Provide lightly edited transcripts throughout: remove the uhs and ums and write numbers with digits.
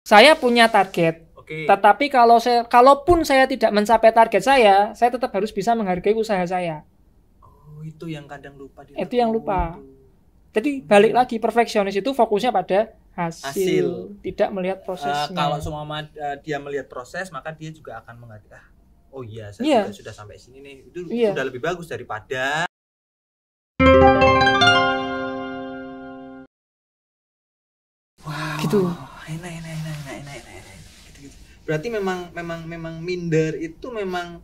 Saya punya target. Tetapi kalaupun saya tidak mencapai target saya tetap harus bisa menghargai usaha saya. Oh, itu yang kadang lupa dilakukan. Itu yang lupa. Jadi balik lagi, perfeksionis itu fokusnya pada hasil. Tidak melihat prosesnya. Kalau semua dia melihat proses, maka dia juga akan mengatakan, oh iya, saya juga sudah sampai sini nih. Itu sudah lebih bagus daripada gitu. Enak. Gitu. Berarti memang minder itu memang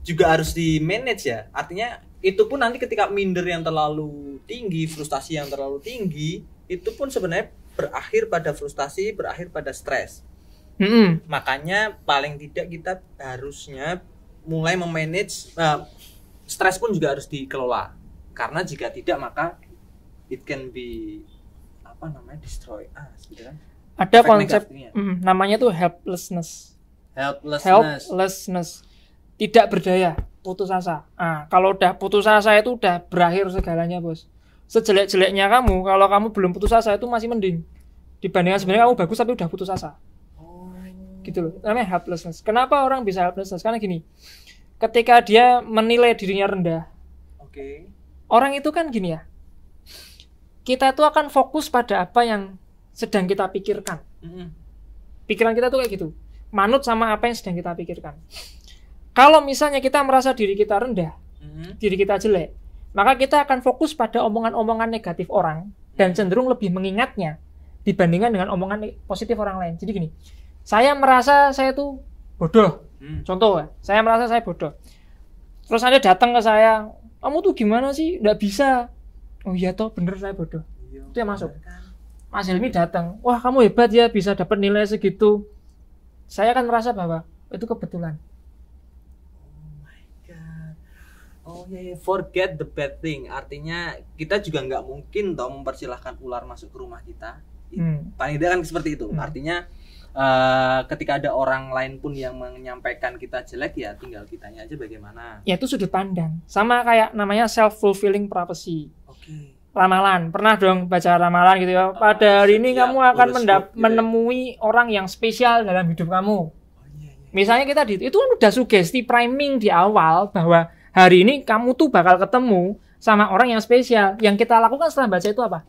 juga harus di manage ya. Artinya itu pun nanti ketika minder yang terlalu tinggi, frustasi yang terlalu tinggi, itu pun sebenarnya berakhir pada frustasi, berakhir pada stres. Makanya paling tidak kita harusnya mulai memanage stres pun juga harus dikelola. Karena jika tidak maka it can be destroy us gitu kan. Ada konsep namanya tuh helplessness. Tidak berdaya, putus asa. Kalau udah putus asa itu udah berakhir segalanya, Bos. Sejelek-jeleknya kamu, kalau kamu belum putus asa itu masih mending dibandingkan sebenarnya kamu bagus tapi udah putus asa. Gitu loh. Namanya helplessness. Kenapa orang bisa helplessness? Karena gini. Ketika dia menilai dirinya rendah. Orang itu kan gini ya. Kita itu akan fokus pada apa yang sedang kita pikirkan. Pikiran kita tuh kayak gitu. Manut sama apa yang sedang kita pikirkan. Kalau misalnya kita merasa diri kita rendah, diri kita jelek, maka kita akan fokus pada omongan-omongan negatif orang dan cenderung lebih mengingatnya dibandingkan dengan omongan positif orang lain. Jadi gini, saya merasa saya tuh bodoh. Contoh ya, saya merasa saya bodoh. Terus Anda datang ke saya, kamu tuh gimana sih? Nggak bisa. Oh iya toh, bener saya bodoh. Itu yang masuk. Mas Helmi datang, wah kamu hebat ya bisa dapat nilai segitu. Saya akan merasa bahwa itu kebetulan. Oh ya, forget the bad thing. Artinya kita juga nggak mungkin toh mempersilahkan ular masuk ke rumah kita. Paling tidak kan seperti itu. Artinya ketika ada orang lain pun yang menyampaikan kita jelek, ya tinggal kitanya aja bagaimana. Ya itu sudut pandang. Sama kayak namanya self-fulfilling prophecy. Ramalan. Pernah dong baca ramalan gitu ya. Pada hari ini kamu akan menemui orang yang spesial dalam hidup kamu. Misalnya kita itu kan udah sugesti priming di awal bahwa hari ini kamu tuh bakal ketemu sama orang yang spesial. Yang kita lakukan setelah baca itu apa?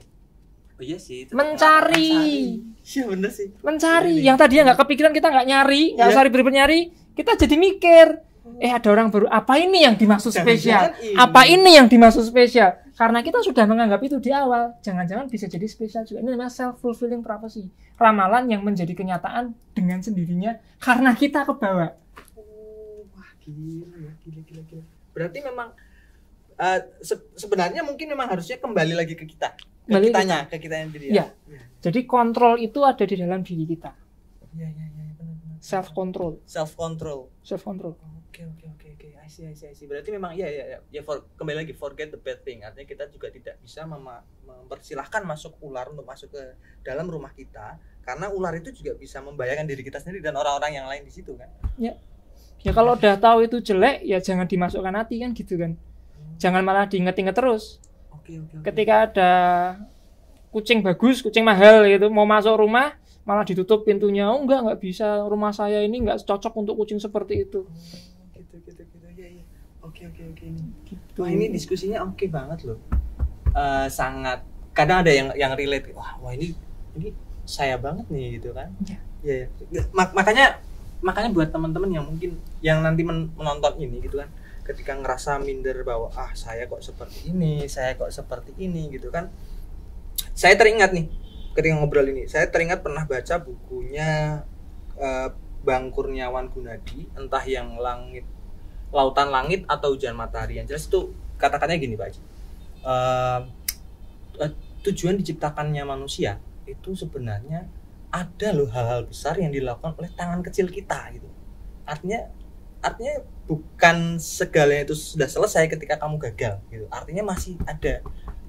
Oh iya sih. Mencari. Iya bener sih. Mencari. Yang tadinya nggak kepikiran kita nggak nyari, nggak usah ribet nyari, kita jadi mikir. Ada orang baru. Apa ini yang dimaksud spesial? Apa ini yang dimaksud spesial? Karena kita sudah menganggap itu di awal. Jangan-jangan bisa jadi spesial juga. Ini namanya self-fulfilling prophecy. Ramalan yang menjadi kenyataan dengan sendirinya karena kita kebawa. Wah gila. Berarti memang sebenarnya mungkin memang harusnya kembali lagi ke kita. Ke kita sendiri ya. Jadi kontrol itu ada di dalam diri kita. Iya, benar. Self control. Oke. I see. Berarti memang kembali lagi forget the bad thing. Artinya kita juga tidak bisa mempersilahkan masuk ular untuk masuk ke dalam rumah kita, karena ular itu juga bisa membahayakan diri kita sendiri dan orang-orang yang lain di situ kan. Ya kalau udah tahu itu jelek, ya jangan dimasukkan hati kan gitu kan. Jangan malah diinget-inget terus. Oke. Ketika ada kucing bagus, kucing mahal gitu, mau masuk rumah malah ditutup pintunya. Oh enggak bisa, rumah saya ini enggak cocok untuk kucing seperti itu. Gitu. Ya. Oke. Gitu. Wah, ini diskusinya oke banget loh. Sangat kadang ada yang relate. Wah, ini saya banget nih gitu kan. Iya. Makanya buat teman-teman yang mungkin yang nanti menonton ini gitu kan, ketika ngerasa minder bahwa saya kok seperti ini gitu kan. Saya teringat nih ketika ngobrol ini, saya teringat pernah baca bukunya Bang Kurniawan Gunadi, entah yang Lautan Langit atau Hujan Matahari. Yang jelas itu katakannya gini Pak Haji, tujuan diciptakannya manusia itu sebenarnya ada loh hal-hal besar yang dilakukan oleh tangan kecil kita gitu. Artinya bukan segalanya itu sudah selesai ketika kamu gagal gitu. Artinya masih ada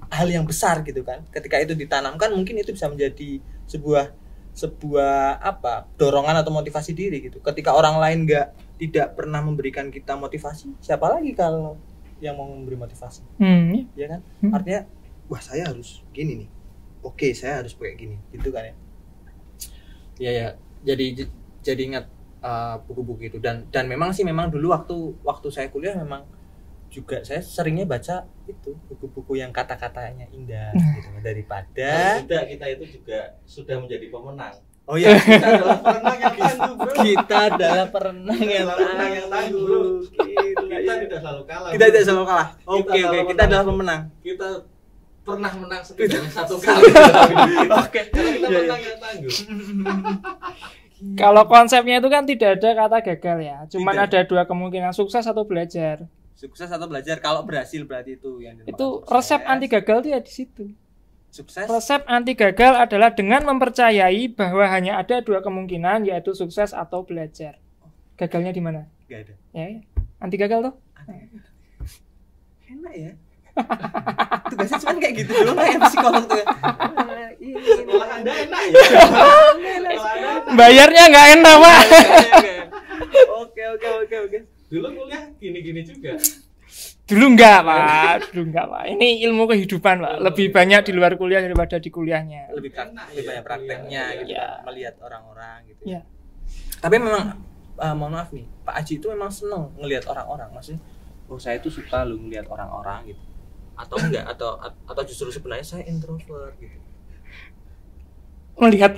hal yang besar gitu kan. Ketika itu ditanamkan, mungkin itu bisa menjadi sebuah dorongan atau motivasi diri gitu. Ketika orang lain tidak pernah memberikan kita motivasi, siapa lagi kalau yang mau memberi motivasi? Ya kan? Artinya wah saya harus gini nih. Oke, saya harus kayak gini gitu kan ya. Iya ya. Jadi ingat buku-buku itu dan memang dulu waktu saya kuliah memang juga saya seringnya baca itu buku-buku yang kata-katanya indah gitu daripada kita itu juga sudah menjadi pemenang. Oh iya, Kita adalah pemenang yang tangguh, bro. kita adalah perenang yang tangguh, bro. Gila, Kita ya. tidak selalu kalah. Kita bro. tidak selalu kalah. Oke, selalu kita adalah pemenang. Kita pernah menang setidaknya satu kali. Oke. Karena kita Iya, iya. menang yang tangguh. Kalau konsepnya itu kan tidak ada kata gagal ya. Cuman Tidak. ada dua kemungkinan, sukses atau belajar. Sukses atau belajar kalau berhasil berarti itu yang dinamakan Itu sukses. resep anti gagal itu ya di situ. Sukses. Resep anti gagal adalah dengan mempercayai bahwa hanya ada dua kemungkinan, yaitu sukses atau belajar. Gagalnya di mana? Gak ada. Ya, anti gagal tuh. Enak ya. Tugasnya cuma kayak gitu doang kayak psikolog tuh. Malah Anda enak ya. Malah Anda enak. Bayarnya nggak enak, Pak. Oke. Dulu kuliah gini-gini juga. Dulu enggak, Pak. Ini ilmu kehidupan, Pak. Lebih banyak di luar kuliah daripada di kuliahnya. Lebih banyak prakteknya gitu Iya. kan, melihat orang-orang gitu. Iya. Tapi memang mohon maaf nih, Pak Aji itu memang seneng ngelihat orang-orang. Maksudnya, oh saya tuh suka lu ngelihat orang-orang gitu. Atau enggak atau justru sebenarnya saya introvert gitu. Melihat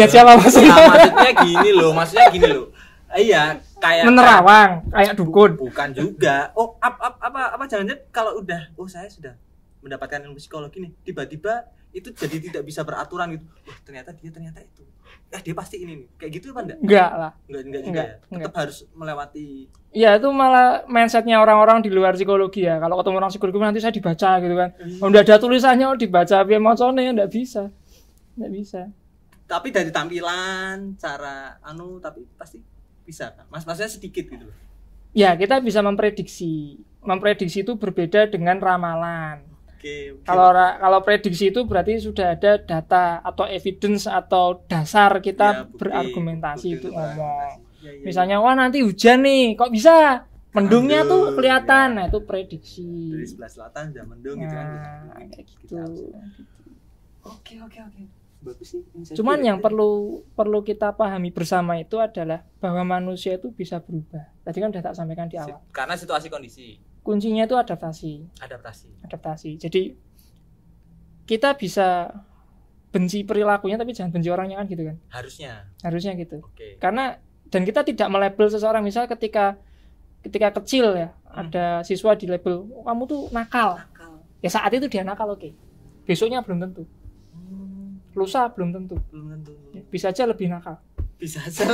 siapa maksudnya? Nah, maksudnya gini loh. Iya, kayak Menerawang, kayak dukun. bukan juga. Oh, apa jangan-jangan kalau udah saya sudah mendapatkan ilmu psikologi nih, tiba-tiba itu jadi tidak bisa beraturan gitu. Wah, ternyata itu. Dia pasti ini nih. Kayak gitu apa enggak? Enggak lah. Enggak juga Enggak, ya. Tetap enggak. harus melewati. Ya itu malah mindsetnya orang-orang di luar psikologi ya. Kalau ketemu orang psikologi nanti saya dibaca gitu kan. Udah ada tulisannya dibaca, tapi emosinya enggak bisa. Tapi dari tampilan, cara tapi pasti bisa kan. Maksudnya sedikit gitu. Ya, kita bisa memprediksi. Memprediksi itu berbeda dengan ramalan. Oke. Kalau prediksi itu berarti sudah ada data atau evidence atau dasar kita Ya, bukti berargumentasi itu untuk ngomong. berargumentasi. Ya. Misalnya, wah nanti hujan nih, kok bisa? Mendungnya tuh Mendung, kelihatan, ya. nah itu prediksi. Dari sebelah selatan udah mendung gitu kan. Nah, kayak gitu. Oke. Bagus sih. Cuman yang perlu kita pahami bersama itu adalah bahwa manusia itu bisa berubah. Tadi kan udah tak sampaikan di awal. Karena situasi kondisi, Kuncinya itu adaptasi. adaptasi. Jadi kita bisa benci perilakunya tapi jangan benci orangnya kan gitu kan. Harusnya gitu. Oke. Karena dan kita tidak melabel seseorang, misal ketika kecil ya, ada siswa di label, oh, kamu tuh nakal. Ya saat itu dia nakal, oke. Besoknya belum tentu. Lusa belum tentu. Bisa aja lebih nakal. Bisa aja.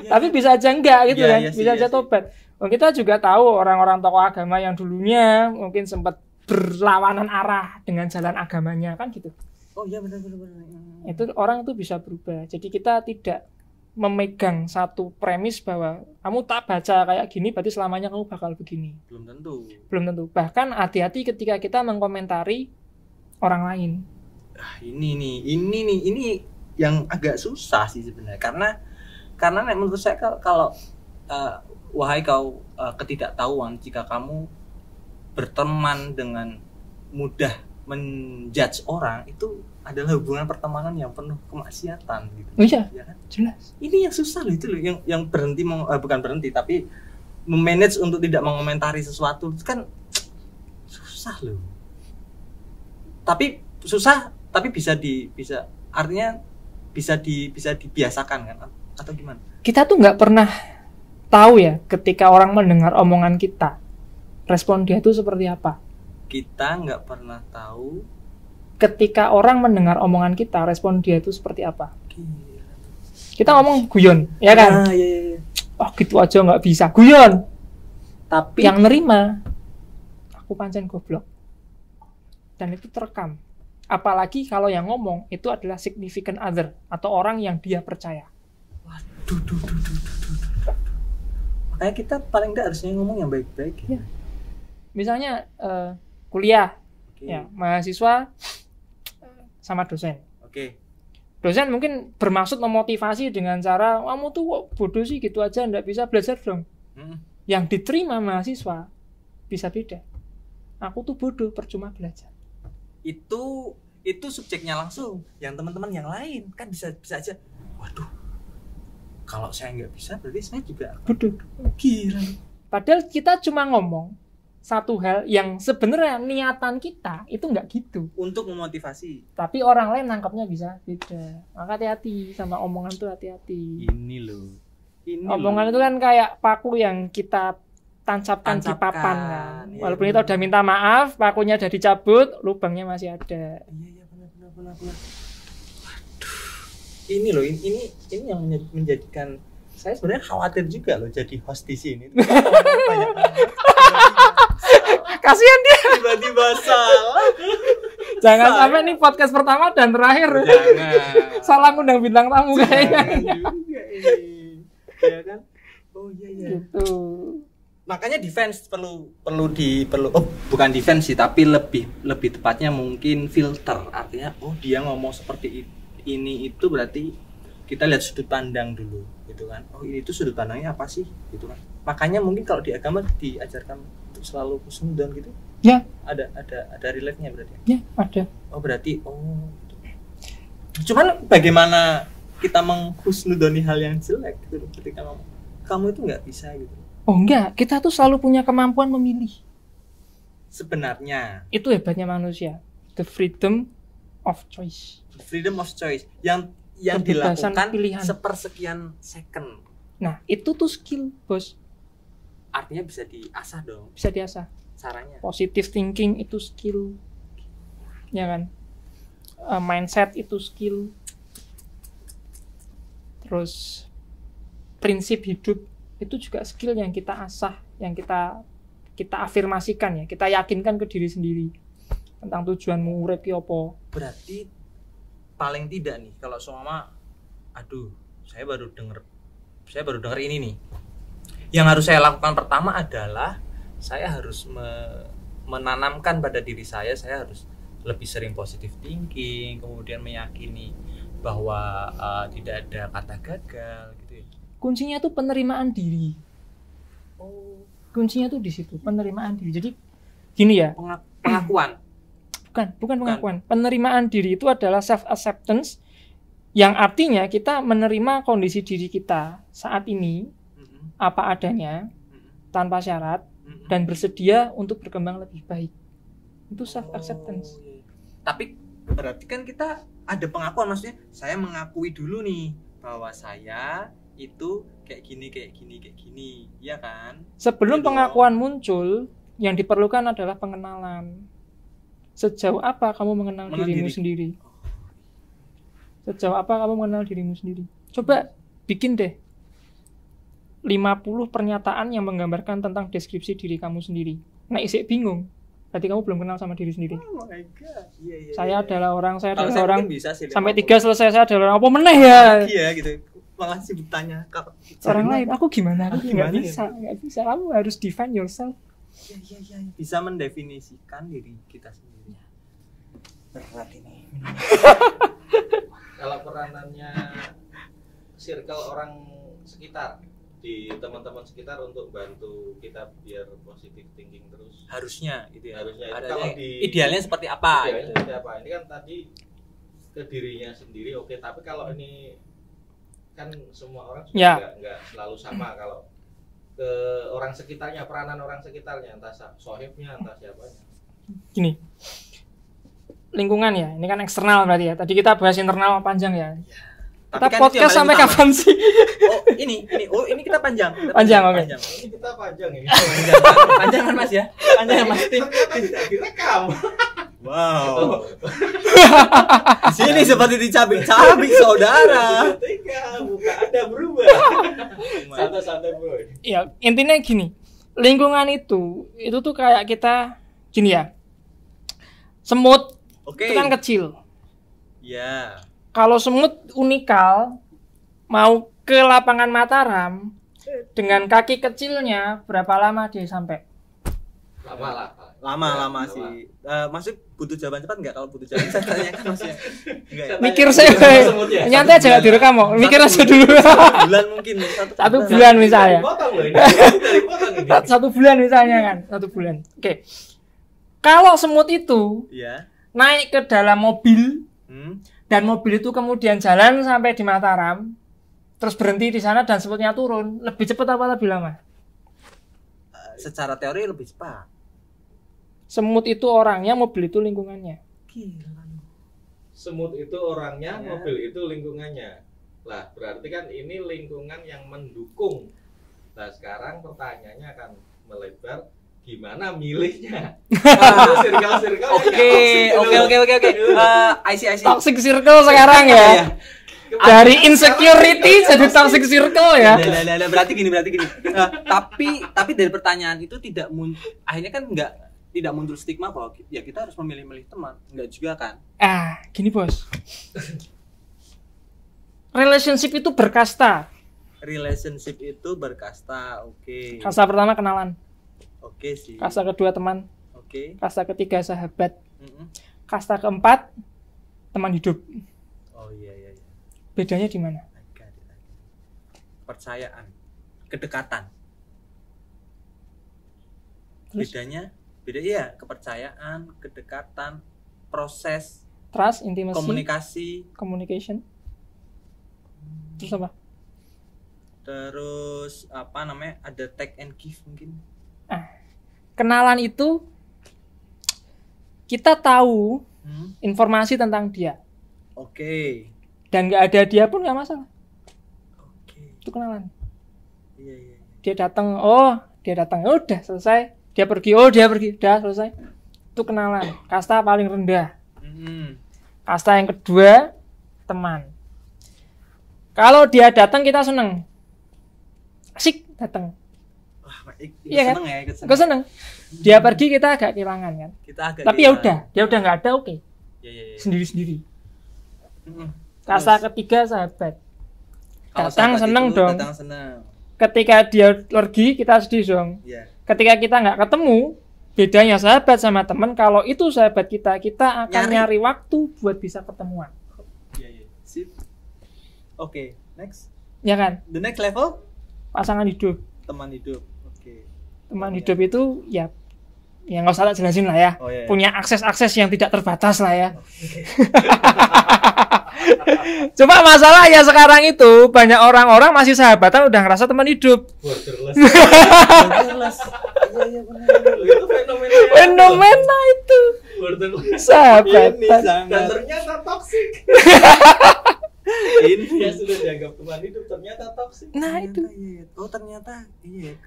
Tapi bisa aja enggak gitu Iya, kan. iya sih, Bisa iya aja sih. tobat. Kita juga tahu orang-orang tokoh agama yang dulunya mungkin sempat berlawanan arah dengan jalan agamanya kan gitu. Oh iya benar. Itu orang itu bisa berubah. Jadi kita tidak memegang satu premis bahwa kamu tak baca kayak gini berarti selamanya kamu bakal begini. Belum tentu. Bahkan hati-hati ketika kita mengkomentari orang lain. Ini yang agak susah sih sebenarnya karena menurut saya kalau wahai kau ketidaktahuan, jika kamu berteman dengan mudah menjudge orang, itu adalah hubungan pertemanan yang penuh kemaksiatan gitu. Oh iya, Ya kan? jelas. Ini yang susah loh, itu loh yang berhenti bukan berhenti tapi memanage untuk tidak mengomentari sesuatu itu kan susah loh. Tapi susah tapi bisa artinya bisa dibiasakan kan atau gimana? Kita tuh nggak pernah tahu ya ketika orang mendengar omongan kita, respon dia tuh seperti apa. Kita nggak pernah tahu Ketika orang mendengar omongan kita, respon dia tuh seperti apa. Gila. Kita ngomong guyon, ya kan? Iya. Oh gitu aja nggak bisa, guyon. Tapi Yang nerima, aku pancen goblok. Dan itu terekam. Apalagi kalau yang ngomong itu adalah significant other atau orang yang dia percaya. waduh. Makanya kita paling nggak harusnya ngomong yang baik-baik ya. Misalnya kuliah, Oke. ya mahasiswa sama dosen. Oke. Dosen mungkin bermaksud memotivasi dengan cara, kamu tuh kok bodoh sih gitu aja, nggak bisa belajar dong. Yang diterima mahasiswa bisa beda. Aku tuh bodoh, percuma belajar. Itu subjeknya langsung. Yang teman-teman yang lain kan bisa aja. Wah waduh, kalau saya nggak bisa berarti saya juga bodoh. kira. Padahal kita cuma ngomong satu hal yang sebenarnya niatan kita itu nggak gitu. Untuk memotivasi. Tapi orang lain nangkapnya bisa beda. Maka hati-hati sama omongan tuh, hati-hati. Ini loh. Omongan itu kan kayak paku yang kita tancapkan di papan kan. Iya, Walaupun kita udah minta maaf, pakunya udah dicabut, lubangnya masih ada. Iya benar. Waduh. Ini loh, ini yang menjadikan saya sebenarnya khawatir juga loh jadi host di sini. Banyak Kasihan dia. tiba-tiba salah. Jangan sampai nih podcast pertama dan terakhir. Jangan. Salah ngundang bintang tamu kayaknya. Jangan juga ini. Ya kan? Oh iya. Gitu. Makanya defense perlu bukan defense sih, tapi lebih tepatnya mungkin filter. Artinya dia ngomong seperti ini itu berarti kita lihat sudut pandang dulu gitu kan. Oh ini tuh sudut pandangnya apa sih gitu kan. Makanya mungkin kalau di agama diajarkan untuk selalu husnudzon gitu. Ya, Ada relate-nya berarti. ya ada. Oh berarti cuman bagaimana kita menghusnudzoni hal yang jelek gitu ketika ngomong kamu itu nggak bisa gitu. Oh enggak, kita tuh selalu punya kemampuan memilih. Sebenarnya Itu hebatnya manusia. The freedom of choice. freedom of choice yang Kebebasan dilakukan pilihan. sepersekian second. Nah, itu tuh skill, Bos. Artinya bisa diasah dong Bisa diasah. caranya. Positive thinking itu skill. Ya kan? Mindset itu skill. Terus prinsip hidup itu juga skill yang kita asah, yang kita afirmasikan ya, kita yakinkan ke diri sendiri tentang tujuanmu urip ki apa. Berarti paling tidak nih kalau seumpama saya baru dengar ini nih. Yang harus saya lakukan pertama adalah saya harus menanamkan pada diri saya harus lebih sering positive thinking, kemudian meyakini bahwa tidak ada kata gagal gitu ya. Kuncinya tuh penerimaan diri. Kuncinya tuh di situ, penerimaan diri. Jadi gini ya, Pengakuan. bukan pengakuan. Penerimaan diri itu adalah self acceptance yang artinya kita menerima kondisi diri kita saat ini apa adanya tanpa syarat dan bersedia untuk berkembang lebih baik. Itu self acceptance. Tapi berarti kan kita ada pengakuan, maksudnya saya mengakui dulu nih bahwa saya itu kayak gini, ya kan? Sebelum Gitu. pengakuan muncul, yang diperlukan adalah pengenalan. Sejauh apa kamu mengenal dirimu sendiri? Sejauh apa kamu mengenal dirimu sendiri? Coba bikin deh 50 pernyataan yang menggambarkan tentang deskripsi diri kamu sendiri. Nah, isik bingung. Berarti kamu belum kenal sama diri sendiri. Oh my god. Iya. Saya adalah orang, saya Kalau adalah saya orang. mungkin bisa sih, Sampai 50. 3 selesai, saya adalah orang. Apa meneh ya? Iya gitu. Malah sibuk tanya Orang lain, aku gimana? Aku Gimana nggak bisa. Kamu harus define yourself. Iya. Bisa mendefinisikan diri kita sendiri. Berat ini. Kalau peranannya circle orang sekitar, di teman-teman sekitar untuk bantu kita biar positive thinking terus. Harusnya gitu ya. Harusnya. Ada Kalau idealnya seperti apa? Idealnya Gitu. seperti apa? Ini kan tadi ke dirinya sendiri oke, tapi kalau ini kan semua orang juga Ya. nggak selalu sama. Kalau ke orang sekitarnya, peranan orang sekitarnya, entah sohibnya, entah siapanya. Gini, lingkungan ya, ini kan eksternal berarti ya. Tadi kita bahas internal panjang ya. Kita Tapi kan itu podcast yang sampai paling utama. kapan sih? ini kita panjang. Panjang, oke. Ini kita panjang ini. Panjang kan Mas ya? Panjang ya Mas. Ternyata tidak direkam. Wow. Di sini seperti dicabik-cabik saudara. Tidak, bukan ada berubah. Santai-santai bro. Ya, intinya gini. Lingkungan itu tuh kayak kita gini ya. Semut Oke. itu kan kecil. Ya. Kalau semut unikal mau ke lapangan Mataram dengan kaki kecilnya berapa lama dia sampai? Lama lah. Lama sih. Maksud butuh jawaban cepat enggak? Kalau butuh jawaban saya tanyakan Mas ya. Enggak ya? Mikir saya, nyantai aja nggak direkam kok. Mikir aja dulu. Bulan mungkin. Satu bulan misalnya. Potong loh ini. Dari potong ini. 1 bulan misalnya kan, 1 bulan. Oke. Kalau semut itu Iya. naik ke dalam mobil dan mobil itu kemudian jalan sampai di Mataram, terus berhenti di sana dan semutnya turun, lebih cepat apa lebih lama? Secara teori lebih cepat. Semut itu orangnya, mobil itu lingkungannya. Gila. Semut itu orangnya, Ya. mobil itu lingkungannya. Lah, berarti kan ini lingkungan yang mendukung. Nah, sekarang pertanyaannya akan melebar, gimana milihnya? Circle-circle Oke. I see. Toxic circle sekarang ya. Iya. Dari insecurity jadi toxic circle ya. Nah, berarti gini. Tapi dari pertanyaan itu akhirnya kan tidak muncul stigma bahwa ya kita harus memilih-milih teman. Enggak juga kan? Gini bos. Relationship itu berkasta. Relationship itu berkasta. Oke. Kasta pertama kenalan. Oke sih. Kasta kedua teman. Oke. Kasta ketiga sahabat. Mm-mm. Kasta keempat teman hidup. Oh iya. Bedanya di mana? I got it. Percayaan, kedekatan. Terus? Beda iya, kepercayaan, kedekatan, proses, Trust, intimacy, komunikasi, communication. Terus apa? terus ada take and give mungkin. Kenalan itu kita tahu informasi tentang dia Oke. dan nggak ada dia pun nggak masalah. Oke. Itu kenalan. Iya. Dia datang, udah selesai. Dia pergi, udah selesai. Itu kenalan. Kasta paling rendah. Kasta yang kedua teman. Kalau dia datang kita seneng. Asik datang. Wah, Iya kan? seneng ya, ikut Gue seneng. Dia pergi kita agak kehilangan kan. Kita agak Tapi ya udah, dia udah nggak ada, oke. Iya. Sendiri-sendiri. Mm-mm. Kasta ketiga sahabat. Kalau Datang sahabat seneng itu dong. Datang seneng. Ketika dia pergi kita sedih dong. Iya. Ketika kita nggak ketemu, bedanya sahabat sama teman, kalau itu sahabat kita akan nyari waktu buat bisa ketemuan. Iya. Sip. Oke, next. Ya kan? The next level Pasangan hidup. teman hidup. Oke. Teman hidup itu ya nggak usah tak jelasin lah ya. Oh, iya. Punya akses yang tidak terbatas lah ya. Cuma masalahnya sekarang itu banyak orang-orang masih sahabatan udah ngerasa teman hidup. Borderless. Iya benar. Itu Fenomena itu. borderless. Sahabatan. Dan ternyata toksik. Ini Dia sudah dianggap teman hidup, ternyata toksik. Nah itu. Iya. Oh ternyata iya.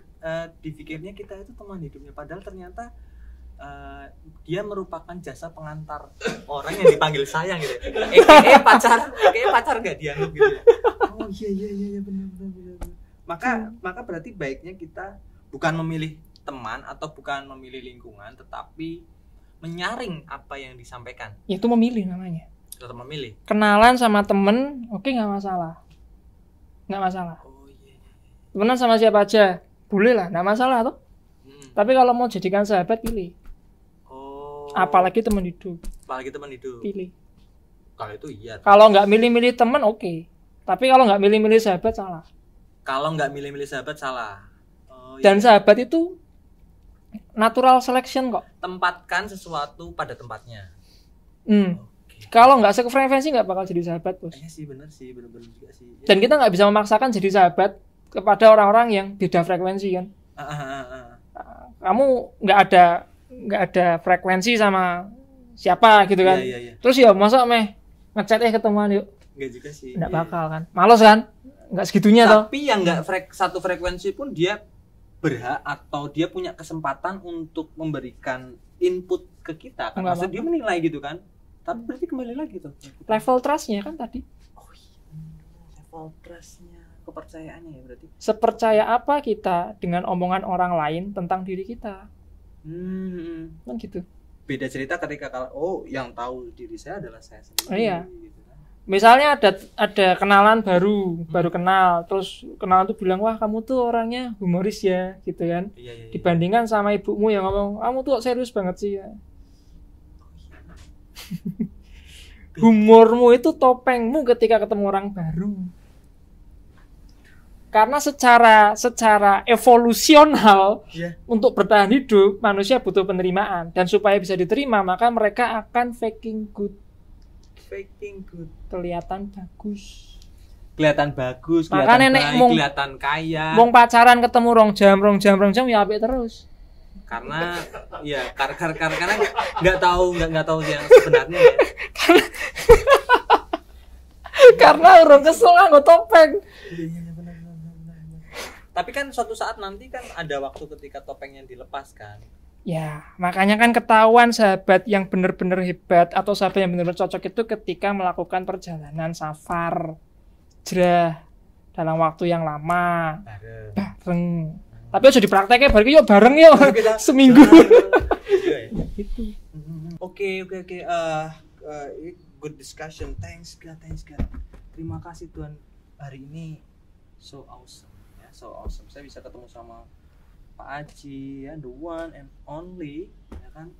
Dipikirnya kita itu teman hidupnya, padahal ternyata dia merupakan jasa pengantar orang yang dipanggil sayang gitu. pacar nggak dianggap gitu. Oh iya benar. Maka berarti baiknya kita bukan memilih teman atau bukan memilih lingkungan, tetapi menyaring apa yang disampaikan. Itu memilih namanya. Tetap memilih. Kenalan sama temen, oke nggak masalah. Oh iya. Temenan sama siapa aja, boleh lah, nggak masalah tuh. Tapi kalau mau jadikan sahabat pilih. Oh. Apalagi teman hidup, Apalagi teman hidup. pilih. Kalau itu iya. Kalau nggak milih-milih teman oke. Tapi kalau nggak milih-milih sahabat salah. Kalau nggak milih-milih sahabat salah. Oh, Dan iya. sahabat itu natural selection kok. Tempatkan sesuatu pada tempatnya. Oke. Kalau nggak sefrekuensi nggak bakal jadi sahabat bos. Iya sih benar juga sih. Ya. Dan kita nggak bisa memaksakan jadi sahabat kepada orang-orang yang beda frekuensi kan. Kamu nggak ada frekuensi sama siapa gitu kan. Iya. Terus ya masa ngechat ketemuan yuk. Enggak juga sih. Nggak bakal kan. Males kan? Nggak segitunya toh. Tapi yang nggak satu frekuensi pun dia berhak atau dia punya kesempatan untuk memberikan input ke kita kan. Nggak Maksudnya dia menilai gitu kan. Tapi berarti kembali lagi tuh. Level trust-nya kan tadi. Oh iya. Level trust-nya, kepercayaannya ya berarti. Sepercaya apa kita dengan omongan orang lain tentang diri kita. Kan gitu. Beda cerita ketika kalau yang tahu diri saya adalah saya sendiri. Oh, iya. Gitu kan. Misalnya ada kenalan baru kenal, terus kenalan tuh bilang, wah kamu tuh orangnya humoris ya, gitu kan. Iya. Dibandingkan sama ibumu yang ngomong, kamu tuh serius banget sih ya. Humormu itu topengmu ketika ketemu orang baru. Karena secara evolusional untuk bertahan hidup manusia butuh penerimaan, dan supaya bisa diterima maka mereka akan faking good. faking good. kelihatan bagus. Kelihatan bagus, Makanya kelihatan nek baik, mung- kelihatan kaya. Wong pacaran ketemu rong jam ya apik terus. Karena ya karena nggak tahu yang sebenarnya ya. Karena urung kesel nganggo topeng. Iya benar. Tapi kan suatu saat nanti kan ada waktu ketika topengnya dilepaskan. Ya, makanya kan ketahuan sahabat yang benar-benar hebat atau sahabat yang benar-benar cocok itu ketika melakukan perjalanan safar jerah dalam waktu yang lama bareng. Tapi aja diprakteknya bareng yuk bareng yuk seminggu. Itu. Oke. Good discussion. Thanks God. Terima kasih Tuhan, hari ini so awesome ya, so awesome. Saya bisa ketemu sama Pak Aji ya, the one and only ya kan.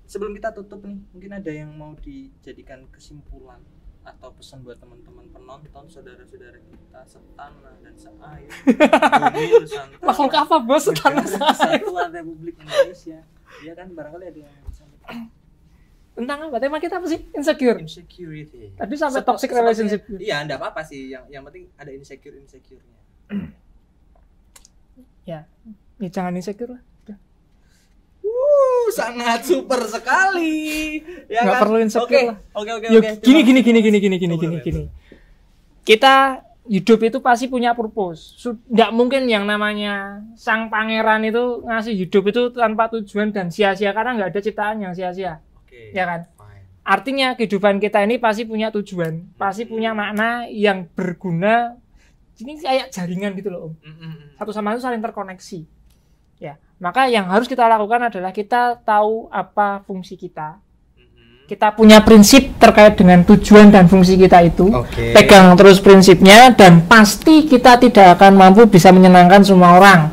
Sebelum kita tutup nih, mungkin ada yang mau dijadikan kesimpulan atau pesan buat teman-teman penonton, saudara-saudara kita setanah dan seair. Makhluk apa bos setanah Kesatuan Republik Indonesia. Ya kan, barangkali ada yang bisa tentang apa? Tema kita apa sih? Insecurity. Tadi sampai toxic relationship. Iya, enggak apa-apa sih. Yang penting ada insecure-nya. Ya jangan insecure lah. Sangat super sekali. Ya Nggak kan? perlu insecure lah. Oke. Yuk, gini. Kita hidup itu pasti punya purpose. Nggak mungkin yang namanya sang pangeran itu ngasih hidup itu tanpa tujuan dan sia-sia, karena nggak ada ciptaan yang sia-sia. Ya kan? Fine. Artinya kehidupan kita ini pasti punya tujuan, pasti punya makna yang berguna. Ini kayak jaringan gitu loh, Om. Satu sama lain saling terkoneksi. Ya, maka yang harus kita lakukan adalah kita tahu apa fungsi kita. Kita punya prinsip terkait dengan tujuan dan fungsi kita itu. Pegang terus prinsipnya dan pasti kita tidak akan mampu bisa menyenangkan semua orang.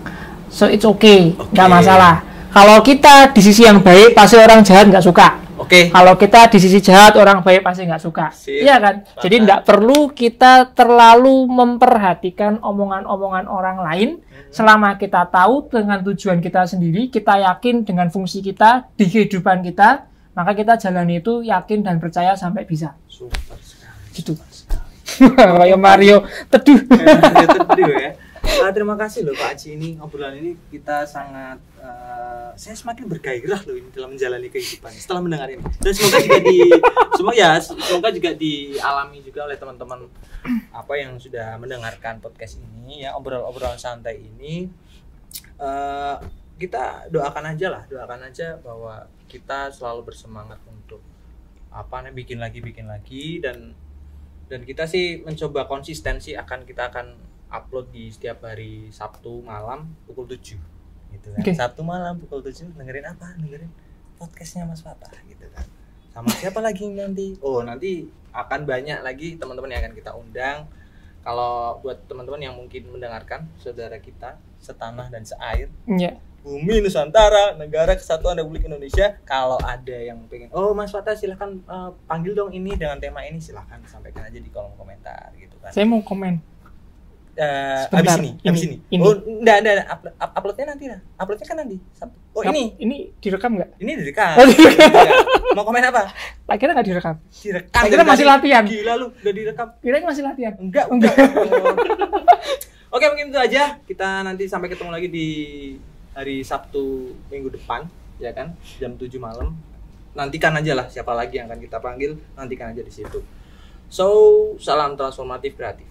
So it's okay. Nggak masalah. Kalau kita di sisi yang baik, pasti orang jahat nggak suka. Kalau kita di sisi jahat, orang baik pasti nggak suka. Iya kan? Jadi nggak perlu kita terlalu memperhatikan omongan-omongan orang lain. Selama kita tahu dengan tujuan kita sendiri, kita yakin dengan fungsi kita di kehidupan kita, maka kita jalani itu yakin dan percaya sampai bisa. Super sekali. Gitu. Kayak Mario teduh. Teduh ya. Terima kasih loh Pak Aji, ini obrolan ini kita sangat saya semakin bergairah loh ini dalam menjalani kehidupan setelah mendengar ini. Dan semoga juga dialami juga oleh teman-teman apa yang sudah mendengarkan podcast ini ya, obrolan santai ini. Kita doakan aja bahwa kita selalu bersemangat untuk bikin lagi dan kita sih mencoba konsistensi kita akan upload di setiap hari Sabtu malam pukul 7 gitu kan. Sabtu malam pukul 7 dengerin podcastnya Mas Fatah gitu kan. Sama siapa lagi nanti? Nanti akan banyak lagi teman-teman yang akan kita undang. Kalau buat teman-teman yang mungkin mendengarkan, saudara kita setanah dan seair, Bumi Nusantara, Negara Kesatuan Republik Indonesia, kalau ada yang pengen, Mas Fatah silahkan panggil dong ini dengan tema ini, silahkan sampaikan aja di kolom komentar gitu kan. Saya mau komen. Habis ini. Enggak, uploadnya nanti lah. Uploadnya kan nanti. Ini direkam nggak? Ini direkam. Mau komen apa? Kira nggak direkam? Direkam. Kira masih latihan. Gila lu, udah direkam. Kira masih latihan. Enggak. Oke, mungkin itu aja. Kita nanti sampai ketemu lagi di hari Sabtu minggu depan, ya kan? Jam 7 malam. Nantikan aja lah siapa lagi yang akan kita panggil, nantikan aja di situ. So, salam transformatif kreatif.